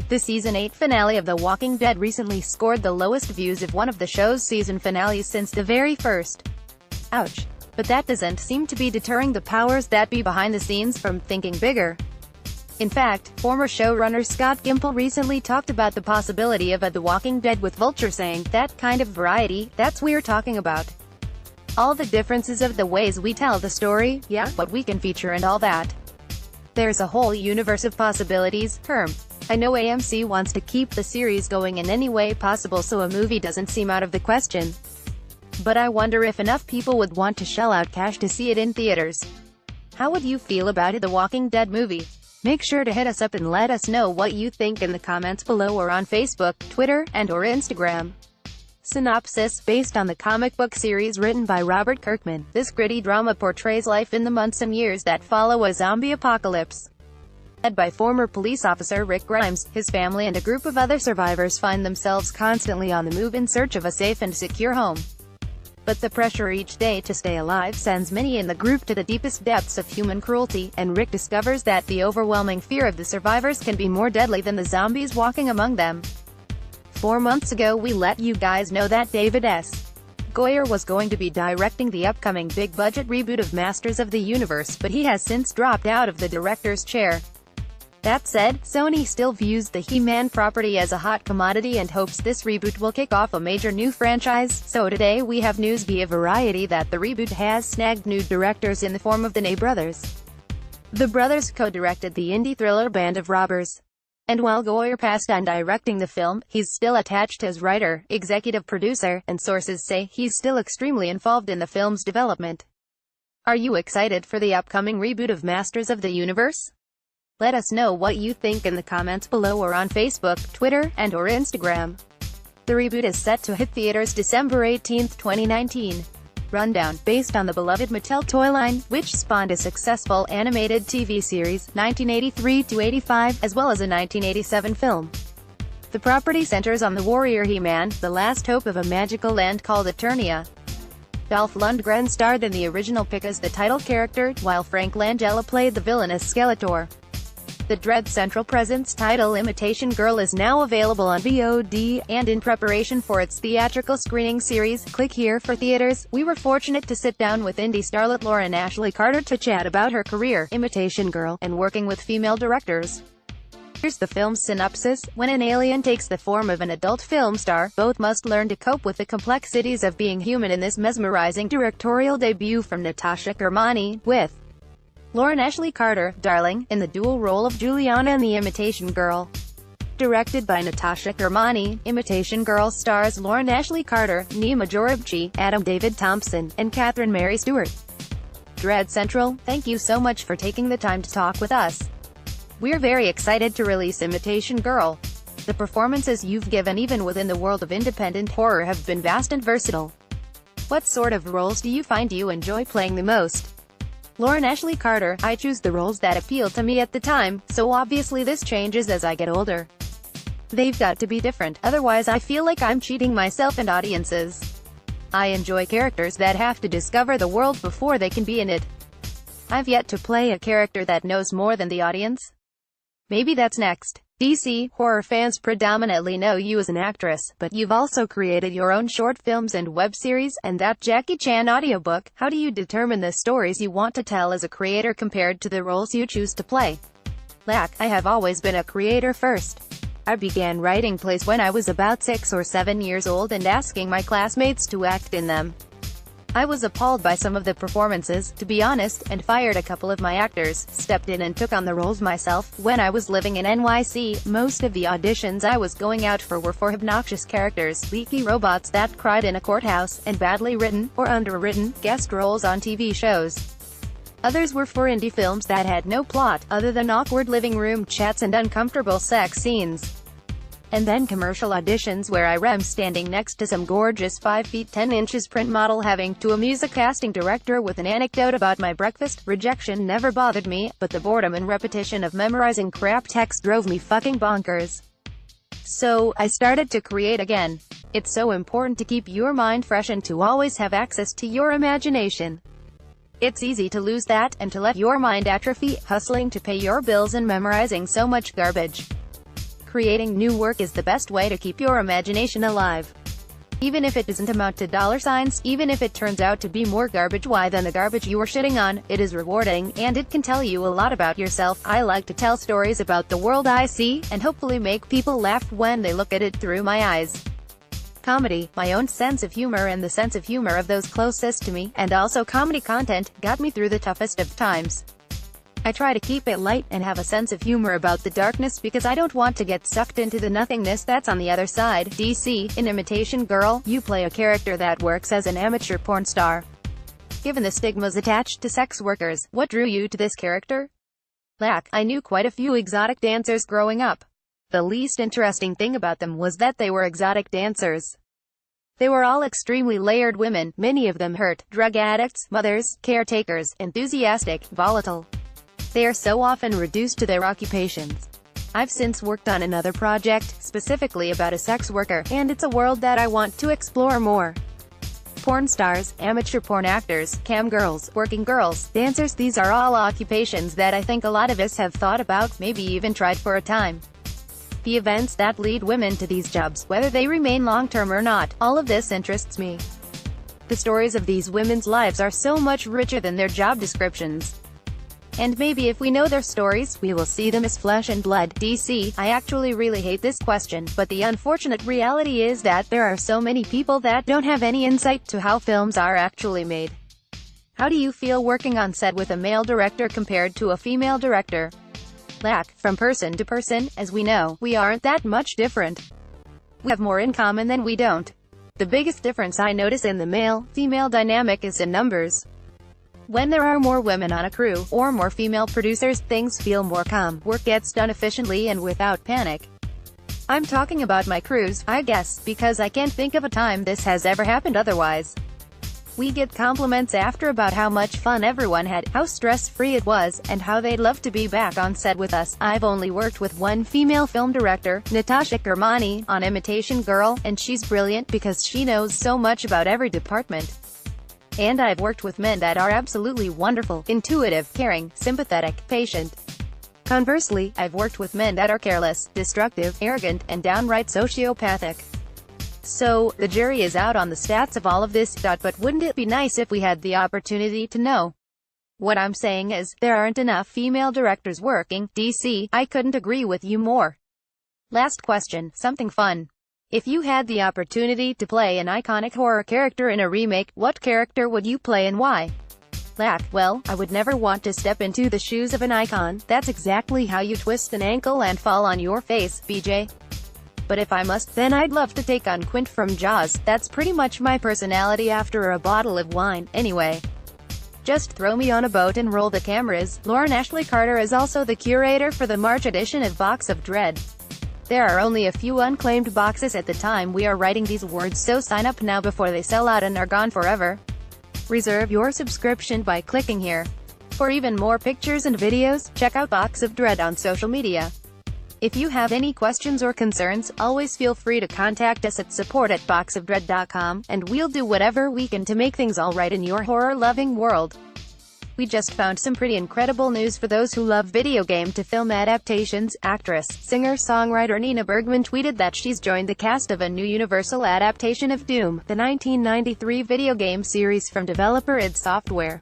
The Season 8 finale of The Walking Dead recently scored the lowest views of one of the show's season finales since the very first. Ouch. But that doesn't seem to be deterring the powers that be behind the scenes from thinking bigger. In fact, former showrunner Scott Gimple recently talked about the possibility of The Walking Dead with Vulture, saying, "That kind of variety, that's what we're talking about. All the differences of the ways we tell the story, yeah, what we can feature and all that. There's a whole universe of possibilities." I know AMC wants to keep the series going in any way possible, so a movie doesn't seem out of the question. But I wonder if enough people would want to shell out cash to see it in theaters. How would you feel about The Walking Dead movie? Make sure to hit us up and let us know what you think in the comments below or on Facebook, Twitter, and/or Instagram. Synopsis: based on the comic book series written by Robert Kirkman, this gritty drama portrays life in the months and years that follow a zombie apocalypse. Led by former police officer Rick Grimes, his family and a group of other survivors find themselves constantly on the move in search of a safe and secure home. But the pressure each day to stay alive sends many in the group to the deepest depths of human cruelty, and Rick discovers that the overwhelming fear of the survivors can be more deadly than the zombies walking among them. 4 months ago we let you guys know that David S. Goyer was going to be directing the upcoming big-budget reboot of Masters of the Universe, but he has since dropped out of the director's chair. That said, Sony still views the He-Man property as a hot commodity and hopes this reboot will kick off a major new franchise. So today we have news via Variety that the reboot has snagged new directors in the form of the Nay brothers. The brothers co-directed the indie thriller Band of Robbers. And while Goyer passed on directing the film, he's still attached as writer, executive producer, and sources say he's still extremely involved in the film's development. Are you excited for the upcoming reboot of Masters of the Universe? Let us know what you think in the comments below or on Facebook, Twitter, and/or Instagram. The reboot is set to hit theaters December 18, 2019. Rundown: based on the beloved Mattel toy line, which spawned a successful animated TV series, 1983-85, as well as a 1987 film. The property centers on the warrior He-Man, the last hope of a magical land called Eternia. Dolph Lundgren starred in the original pick as the title character, while Frank Langella played the villain as Skeletor. The Dread Central Presents title Imitation Girl is now available on VOD, and in preparation for its theatrical screening series, click here for theaters. We were fortunate to sit down with indie starlet Lauren Ashley Carter to chat about her career, Imitation Girl, and working with female directors. Here's the film's synopsis. When an alien takes the form of an adult film star, both must learn to cope with the complexities of being human in this mesmerizing directorial debut from Natasha Kermani, with Lauren Ashley Carter, Darling, in the dual role of Juliana and the Imitation Girl. Directed by Natasha Kermani, Imitation Girl stars Lauren Ashley Carter, Nima Jorabchi, Adam David Thompson, and Catherine Mary Stewart. Dread Central, thank you so much for taking the time to talk with us. We're very excited to release Imitation Girl. The performances you've given even within the world of independent horror have been vast and versatile. What sort of roles do you find you enjoy playing the most? Lauren Ashley Carter: I choose the roles that appeal to me at the time, so obviously this changes as I get older. They've got to be different, otherwise I feel like I'm cheating myself and audiences. I enjoy characters that have to discover the world before they can be in it. I've yet to play a character that knows more than the audience. Maybe that's next. DC horror fans predominantly know you as an actress, but you've also created your own short films and web series, and that Jackie Chan audiobook. How do you determine the stories you want to tell as a creator compared to the roles you choose to play? I have always been a creator first. I began writing plays when I was about 6 or 7 years old and asking my classmates to act in them. I was appalled by some of the performances, to be honest, and fired a couple of my actors, stepped in and took on the roles myself. When I was living in NYC, most of the auditions I was going out for were for obnoxious characters, leaky robots that cried in a courthouse, and badly written, or underwritten, guest roles on TV shows. Others were for indie films that had no plot, other than awkward living room chats and uncomfortable sex scenes. And then commercial auditions where I'm standing next to some gorgeous 5 feet 10 inches print model having to amuse a casting director with an anecdote about my breakfast. Rejection never bothered me, but the boredom and repetition of memorizing crap text drove me fucking bonkers. So, I started to create again. It's so important to keep your mind fresh and to always have access to your imagination. It's easy to lose that, and to let your mind atrophy, hustling to pay your bills and memorizing so much garbage. creating new work is the best way to keep your imagination alive. Even if it doesn't amount to dollar signs, even if it turns out to be more garbage than the garbage you were shitting on, it is rewarding, and it can tell you a lot about yourself. I like to tell stories about the world I see, and hopefully make people laugh when they look at it through my eyes. Comedy, my own sense of humor and the sense of humor of those closest to me, and also comedy content, got me through the toughest of times. I try to keep it light and have a sense of humor about the darkness because I don't want to get sucked into the nothingness that's on the other side. DC, in Imitation Girl, you play a character that works as an amateur porn star. Given the stigmas attached to sex workers, what drew you to this character? I knew quite a few exotic dancers growing up. The least interesting thing about them was that they were exotic dancers. They were all extremely layered women, many of them hurt, drug addicts, mothers, caretakers, enthusiastic, volatile. They are so often reduced to their occupations. I've since worked on another project, specifically about a sex worker, and it's a world that I want to explore more. Porn stars, amateur porn actors, cam girls, working girls, dancers, these are all occupations that I think a lot of us have thought about, maybe even tried for a time. The events that lead women to these jobs, whether they remain long-term or not, all of this interests me. The stories of these women's lives are so much richer than their job descriptions. And maybe if we know their stories, we will see them as flesh and blood. DC, I actually really hate this question, but the unfortunate reality is that there are so many people that don't have any insight to how films are actually made. How do you feel working on set with a male director compared to a female director? From person to person, as we know, we aren't that much different. We have more in common than we don't. The biggest difference I notice in the male-female dynamic is in numbers. When there are more women on a crew, or more female producers, things feel more calm, work gets done efficiently and without panic. I'm talking about my crews, I guess, because I can't think of a time this has ever happened otherwise. We get compliments after about how much fun everyone had, how stress-free it was, and how they'd love to be back on set with us. I've only worked with one female film director, Natasha Kermani, on Imitation Girl, and she's brilliant because she knows so much about every department. And I've worked with men that are absolutely wonderful, intuitive, caring, sympathetic, patient. Conversely, I've worked with men that are careless, destructive, arrogant, and downright sociopathic. So, the jury is out on the stats of all of this, but wouldn't it be nice if we had the opportunity to know? What I'm saying is, there aren't enough female directors working. DC, I couldn't agree with you more. Last question, something fun. If you had the opportunity to play an iconic horror character in a remake, what character would you play and why? Well, I would never want to step into the shoes of an icon. That's exactly how you twist an ankle and fall on your face, BJ. But if I must, then I'd love to take on Quint from Jaws. That's pretty much my personality after a bottle of wine, anyway. Just throw me on a boat and roll the cameras. Lauren Ashley Carter is also the curator for the March edition of Box of Dread. There are only a few unclaimed boxes at the time we are writing these words, so sign up now before they sell out and are gone forever. Reserve your subscription by clicking here. For even more pictures and videos, check out Box of Dread on social media. If you have any questions or concerns, always feel free to contact us at support@boxofdread.com, and we'll do whatever we can to make things alright in your horror-loving world. We just found some pretty incredible news for those who love video game to film adaptations. Actress, singer-songwriter Nina Bergman tweeted that she's joined the cast of a new Universal adaptation of Doom, the 1993 video game series from developer id Software.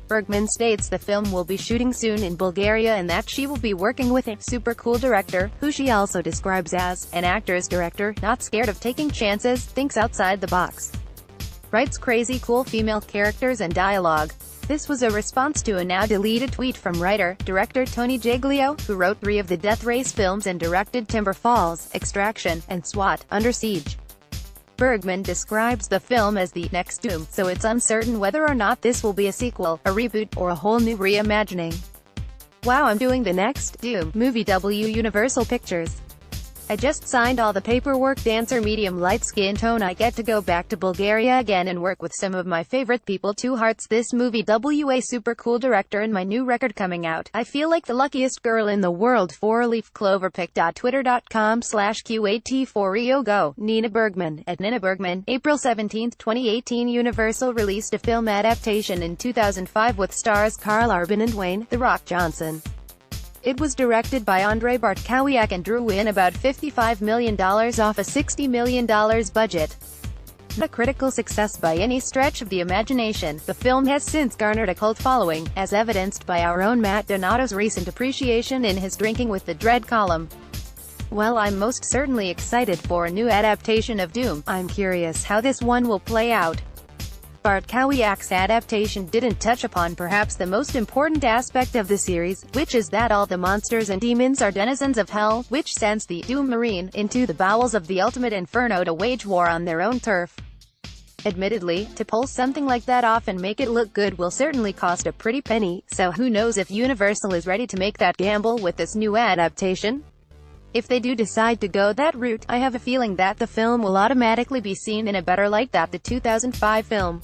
Bergman states the film will be shooting soon in Bulgaria and that she will be working with a super cool director, who she also describes as an actor's director, not scared of taking chances, thinks outside the box. Writes crazy cool female characters and dialogue. This was a response to a now-deleted tweet from writer-director Tony Giglio, who wrote 3 of the Death Race films and directed Timber Falls, Extraction, and SWAT, Under Siege. Bergman describes the film as the next Doom, so it's uncertain whether or not this will be a sequel, a reboot, or a whole new reimagining. Wow, I'm doing the next Doom movie. Universal Pictures. I just signed all the paperwork. Dancer, medium light skin tone. I get to go back to Bulgaria again and work with some of my favorite people. 2 hearts. This movie. A super cool director and my new record coming out. I feel like the luckiest girl in the world. 4-leaf cloverpick.twitter.com/Q8T4EO Go. Nina Bergman, at Nina Bergman. April 17, 2018. Universal released a film adaptation in 2005 with stars Carl Urban and Wayne "The Rock" Johnson. It was directed by Andrei Bartkowiak and drew in about $55 million off a $60 million budget. Not a critical success by any stretch of the imagination, the film has since garnered a cult following, as evidenced by our own Matt Donato's recent appreciation in his Drinking with the Dread column. While I'm most certainly excited for a new adaptation of Doom, I'm curious how this one will play out. Bartkowiak's adaptation didn't touch upon perhaps the most important aspect of the series, which is that all the monsters and demons are denizens of hell, which sends the Doom Marine into the bowels of the ultimate inferno to wage war on their own turf. Admittedly, to pull something like that off and make it look good will certainly cost a pretty penny, so who knows if Universal is ready to make that gamble with this new adaptation? If they do decide to go that route, I have a feeling that the film will automatically be seen in a better light than the 2005 film.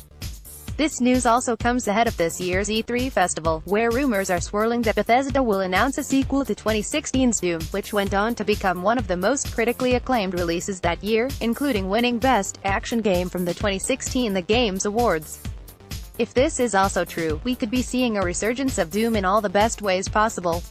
This news also comes ahead of this year's E3 festival, where rumors are swirling that Bethesda will announce a sequel to 2016's Doom, which went on to become one of the most critically acclaimed releases that year, including winning Best Action Game from the 2016 The Games Awards. If this is also true, we could be seeing a resurgence of Doom in all the best ways possible.